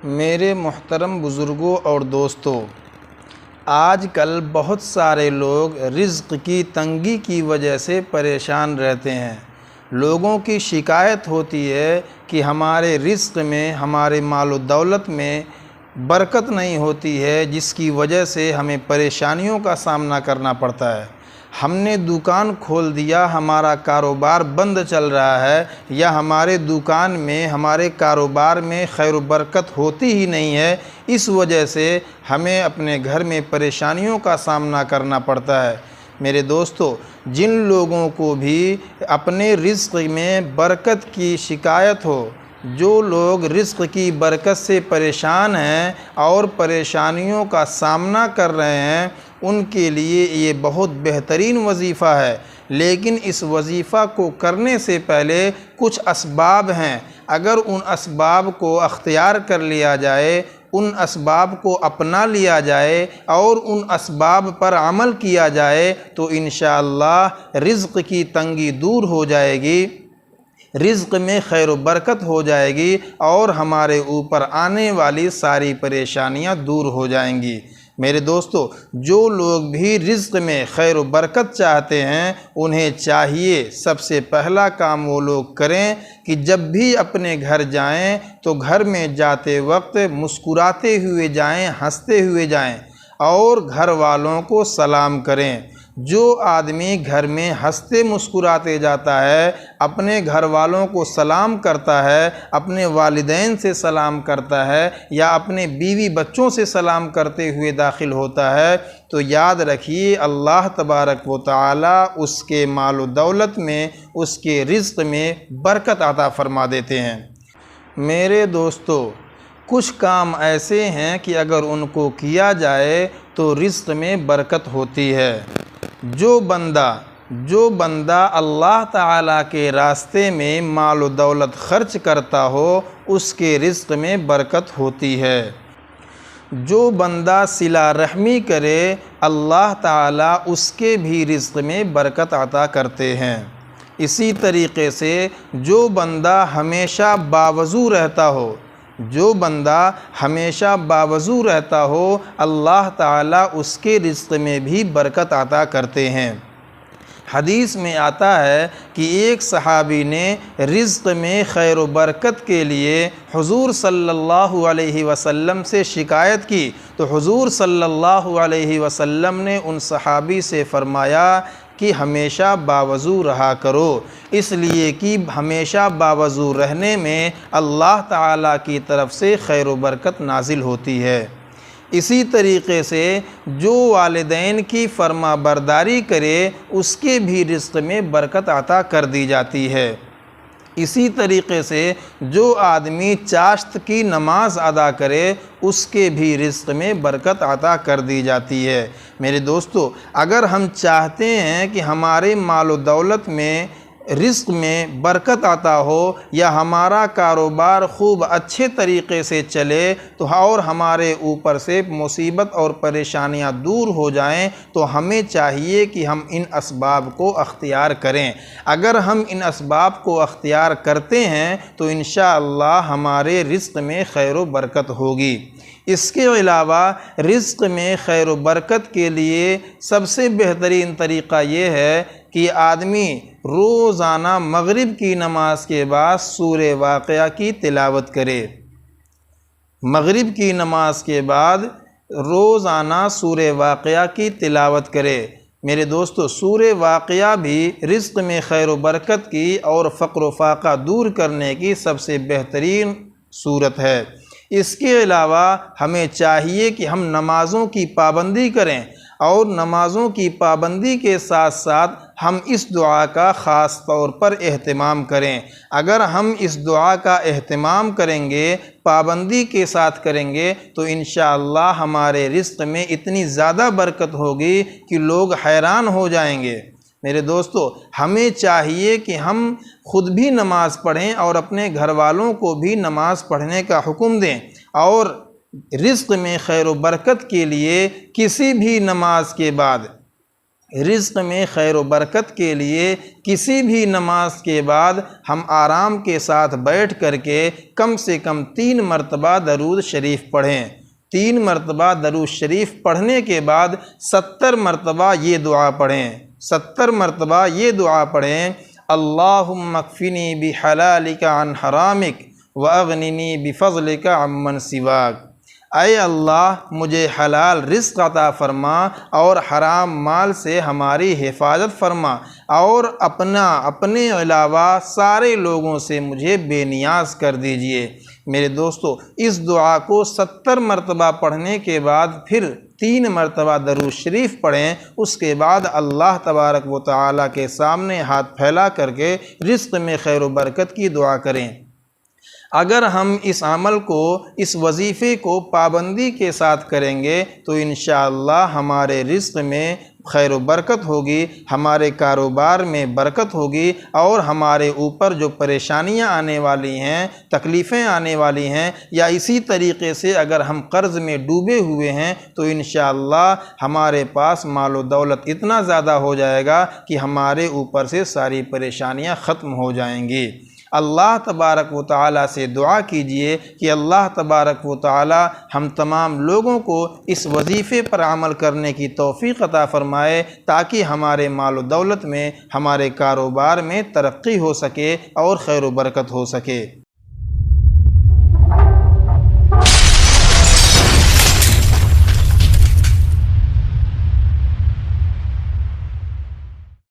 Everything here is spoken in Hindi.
मेरे मोहतरम बुज़ुर्गों और दोस्तों, आजकल बहुत सारे लोग रिज़्क़ की तंगी की वजह से परेशान रहते हैं। लोगों की शिकायत होती है कि हमारे रिज़्क़ में, हमारे माल और दौलत में बरकत नहीं होती है, जिसकी वजह से हमें परेशानियों का सामना करना पड़ता है। हमने दुकान खोल दिया, हमारा कारोबार बंद चल रहा है, या हमारे दुकान में, हमारे कारोबार में खैर बरकत होती ही नहीं है। इस वजह से हमें अपने घर में परेशानियों का सामना करना पड़ता है। मेरे दोस्तों, जिन लोगों को भी अपने रिज़्क़ में बरकत की शिकायत हो, जो लोग रिज़्क़ की बरकत से परेशान हैं और परेशानियों का सामना कर रहे हैं, उनके लिए ये बहुत बेहतरीन वजीफ़ा है। लेकिन इस वजीफ़ा को करने से पहले कुछ असबाब हैं। अगर उन असबाब को अख्तियार कर लिया जाए, उन असबाब को अपना लिया जाए और उन असबाब पर अमल किया जाए, तो इंशाअल्लाह रिज़्क़ की तंगी दूर हो जाएगी, रिज़्क़ में खैर व बरकत हो जाएगी और हमारे ऊपर आने वाली सारी परेशानियां दूर हो जाएंगी। मेरे दोस्तों, जो लोग भी रिज़्क़ में खैर व बरकत चाहते हैं, उन्हें चाहिए सबसे पहला काम वो लोग करें कि जब भी अपने घर जाएं तो घर में जाते वक्त मुस्कुराते हुए जाएं, हंसते हुए जाएं और घर वालों को सलाम करें। जो आदमी घर में हंसते मुस्कुराते जाता है, अपने घर वालों को सलाम करता है, अपने वालिदैन से सलाम करता है या अपने बीवी बच्चों से सलाम करते हुए दाखिल होता है, तो याद रखिए अल्लाह तबारक व तआला उसके माल व दौलत में, उसके रिज़्क़ में बरकत अता फरमा देते हैं। मेरे दोस्तों, कुछ काम ऐसे हैं कि अगर उनको किया जाए तो रिज़्क़ में बरकत होती है। जो बंदा अल्लाह ताला के रास्ते में माल व दौलत खर्च करता हो, उसके रिज़्क़ में बरकत होती है। जो बंदा सिला रहमी करे, अल्लाह ताला उसके भी रिज़्क़ में बरकत अता करते हैं। इसी तरीक़े से जो बंदा हमेशा बावज़ू रहता हो, अल्लाह ताला उसके रिज़्क़ में भी बरकत अता करते हैं। हदीस में आता है कि एक सहाबी ने रिज़्क़ में खैर व बरकत के लिए हुज़ूर सल्लल्लाहु अलैहि वसल्लम से शिकायत की, तो हुज़ूर सल्लल्लाहु अलैहि वसल्लम ने उन सहाबी से फ़रमाया कि हमेशा बावज़ू रहा करो, इसलिए कि हमेशा बावज़ू रहने में अल्लाह ताला की तरफ से खैर व बरकत नाजिल होती है। इसी तरीक़े से जो वालिदैन की फर्मा बरदारी करे, उसके भी रिज़्क़ में बरकत अता कर दी जाती है। इसी तरीक़े से जो आदमी चाश्त की नमाज़ अदा करे, उसके भी रिज़्क़ में बरकत अता कर दी जाती है। मेरे दोस्तों, अगर हम चाहते हैं कि हमारे माल व दौलत में, रिज़्क़ में बरकत आता हो, या हमारा कारोबार खूब अच्छे तरीक़े से चले, तो और हमारे ऊपर से मुसीबत और परेशानियां दूर हो जाएं, तो हमें चाहिए कि हम इन असबाब को अख्तियार करें। अगर हम इन असबाब को अख्तियार करते हैं तो इंशाअल्लाह हमारे रिज़्क़ में खैर व बरकत होगी। इसके अलावा रिज़्क़ में खैर व बरकत के लिए सबसे बेहतरीन तरीक़ा ये है कि आदमी रोज़ाना मगरिब की नमाज के बाद सूरे वाक़या की तिलावत करे। मगरिब की नमाज के बाद रोज़ाना सूरे वाक़या की तिलावत करे। मेरे दोस्तों, सूरे वाक़या भी रिज़्क़ में खैर व बरकत की और फ़क़्र व फ़ाक़ा दूर करने की सबसे बेहतरीन सूरत है। इसके अलावा हमें चाहिए कि हम नमाज़ों की पाबंदी करें, और नमाज़ों की पाबंदी के साथ साथ हम इस दुआ का ख़ास तौर पर एहतमाम करें। अगर हम इस दुआ का एहतमाम करेंगे, पाबंदी के साथ करेंगे, तो इंशाअल्लाह हमारे रिज़्क़ में इतनी ज़्यादा बरकत होगी कि लोग हैरान हो जाएंगे। मेरे दोस्तों, हमें चाहिए कि हम खुद भी नमाज़ पढ़ें और अपने घर वालों को भी नमाज़ पढ़ने का हुक्म दें, और रिज़्क़ में खैर व बरकत के लिए किसी भी नमाज के बाद रिज़्क़ में खैर व बरकत के लिए किसी भी नमाज के बाद हम आराम के साथ बैठ करके कम से कम 3 मरतबा दरूद शरीफ पढ़ें। 3 मरतबा दरूद शरीफ पढ़ने के बाद 70 मरतबा ये दुआ पढ़ें। 70 मरतबा ये दुआ पढ़ें, अल्लाहुम्मा कफ़िनी बिहलालिका अन हरामिक व अगनिनी बिफ़ज़लिका अम्मन सिवाक। ऐ अल्लाह, मुझे हलाल रिज़्क़ अता फ़रमा और हराम माल से हमारी हिफाजत फ़रमा और अपने अलावा सारे लोगों से मुझे बेनियाज़ कर दीजिए। मेरे दोस्तों, इस दुआ को 70 मरतबा पढ़ने के बाद फिर 3 मरतबा दरूद शरीफ पढ़ें। उसके बाद अल्लाह तबारक व तआला के सामने हाथ फैला करके रिज़्क़ में खैर व बरकत की दुआ करें। अगर हम इस अमल को, इस वजीफ़े को पाबंदी के साथ करेंगे तो इंशाअल्लाह हमारे रिज़्क़ में खैर व बरकत होगी, हमारे कारोबार में बरकत होगी और हमारे ऊपर जो परेशानियां आने वाली हैं, तकलीफ़ें आने वाली हैं, या इसी तरीक़े से अगर हम कर्ज़ में डूबे हुए हैं तो इंशाअल्लाह हमारे पास माल व दौलत इतना ज़्यादा हो जाएगा कि हमारे ऊपर से सारी परेशानियां ख़त्म हो जाएंगी। अल्लाह तबारक व तआला से दुआ कीजिए कि अल्लाह तबारक व तआला हम तमाम लोगों को इस वजीफ़े पर अमल करने की तौफ़ीक़ अता फ़रमाए ताकि हमारे माल व दौलत में, हमारे कारोबार में तरक्की हो सके और खैर व बरकत हो सके।